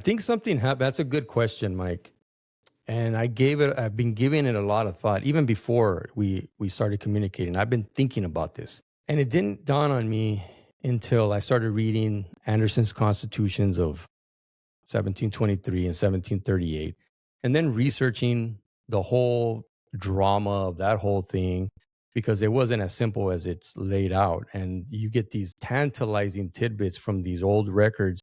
I think something happened. That's a good question, Mike. And I've been giving it a lot of thought, even before we started communicating. I've been thinking about this. And it didn't dawn on me until I started reading Anderson's constitutions of 1723 and 1738, and then researching the whole drama of that whole thing, because it wasn't as simple as it's laid out. And you get these tantalizing tidbits from these old records,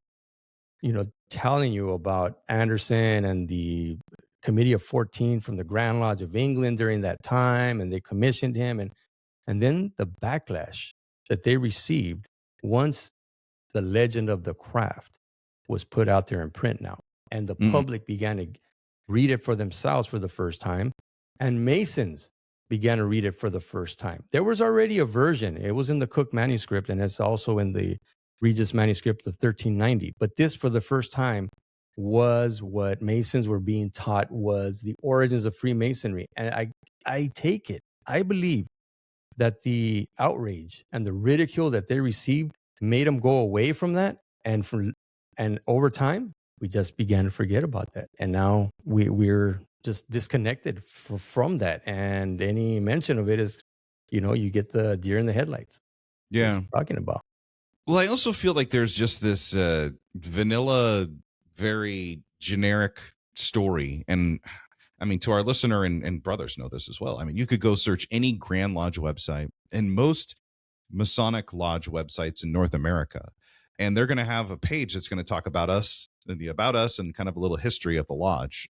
telling you about Anderson and the Committee of 14 from the Grand Lodge of England during that time, and they commissioned him. And then the backlash that they received once the legend of the craft was put out there in print now. And the public began to read it for themselves for the first time. And Masons began to read it for the first time. There was already a version. It was in the Cook manuscript, and it's also in the Regis manuscript of 1390. But this, for the first time, was what Masons were being taught was the origins of Freemasonry. And I take it, I believe that the outrage and the ridicule that they received made them go away from that. And over time, we just began to forget about that. And now we're just disconnected from that. And any mention of it is, you get the deer in the headlights. Yeah. Talking about. Well, I also feel like there's just this vanilla, very generic story. And I mean, to our listener and brothers know this as well. I mean, you could go search any Grand Lodge website and most Masonic Lodge websites in North America, and they're going to have a page that's going to talk about us, and kind of a little history of the lodge.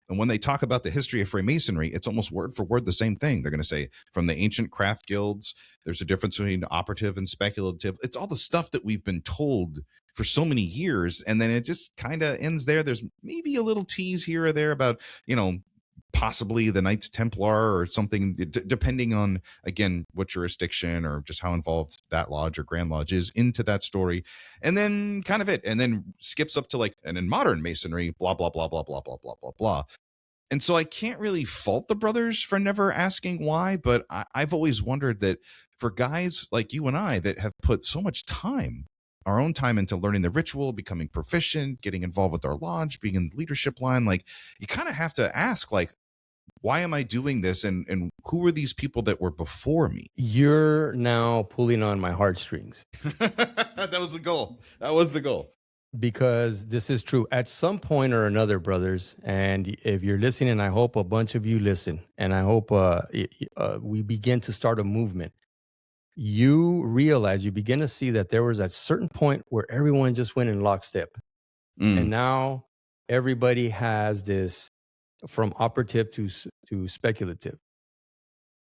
And when they talk about the history of Freemasonry, it's almost word for word the same thing. They're going to say from the ancient craft guilds, there's a difference between operative and speculative. It's all the stuff that we've been told for so many years. And then it just kind of ends there. There's maybe a little tease here or there about, possibly the Knights Templar or something, depending on, again, what jurisdiction or just how involved that lodge or Grand Lodge is into that story. And then kind of it. And then skips up to and in modern Masonry, blah, blah, blah, blah, blah, blah, blah, blah, blah. And so I can't really fault the brothers for never asking why, but I've always wondered that for guys like you and I that have put so much time, our own time, into learning the ritual, becoming proficient, getting involved with our lodge, being in the leadership line, you kind of have to ask, why am I doing this? And who are these people that were before me? You're now pulling on my heartstrings. That was the goal. Because this is true. At some point or another, brothers, and if you're listening, I hope a bunch of you listen, and I hope we begin to start a movement. You begin to see that there was at certain point where everyone just went in lockstep. And now everybody has this from operative to speculative.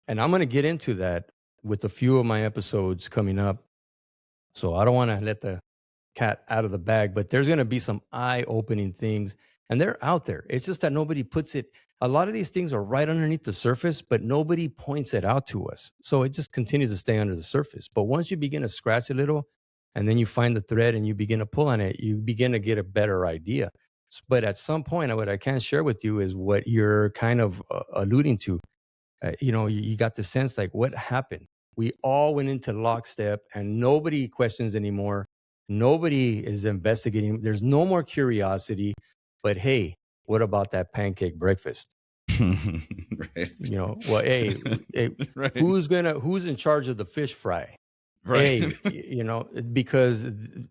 And I'm going to get into that with a few of my episodes coming up. So I don't want to let the cat out of the bag, but there's going to be some eye-opening things, and they're out there. It's just that nobody puts it. A lot of these things are right underneath the surface, but nobody points it out to us. So it just continues to stay under the surface. But once you begin to scratch a little, and then you find the thread and you begin to pull on it, you begin to get a better idea. But at some point, what I can share with you is what you're kind of alluding to. You got the sense what happened? We all went into lockstep and nobody questions anymore. Nobody is investigating. There's no more curiosity. But hey, what about that pancake breakfast? Right. Hey, right. Who's in charge of the fish fry? Right. Hey, because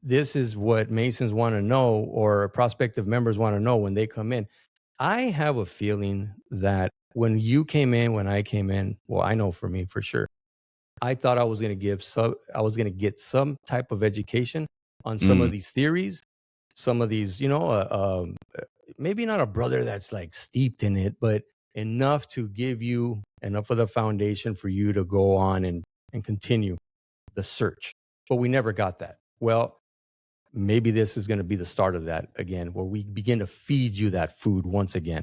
this is what Masons want to know, or prospective members want to know when they come in. I have a feeling that when I came in, well, I know for me, for sure, I thought I was going to get some type of education on some of these theories, some of these, maybe not a brother that's steeped in it, but enough to give you enough of the foundation for you to go on and continue the search. But we never got that. Well, maybe this is going to be the start of that again, where we begin to feed you that food once again.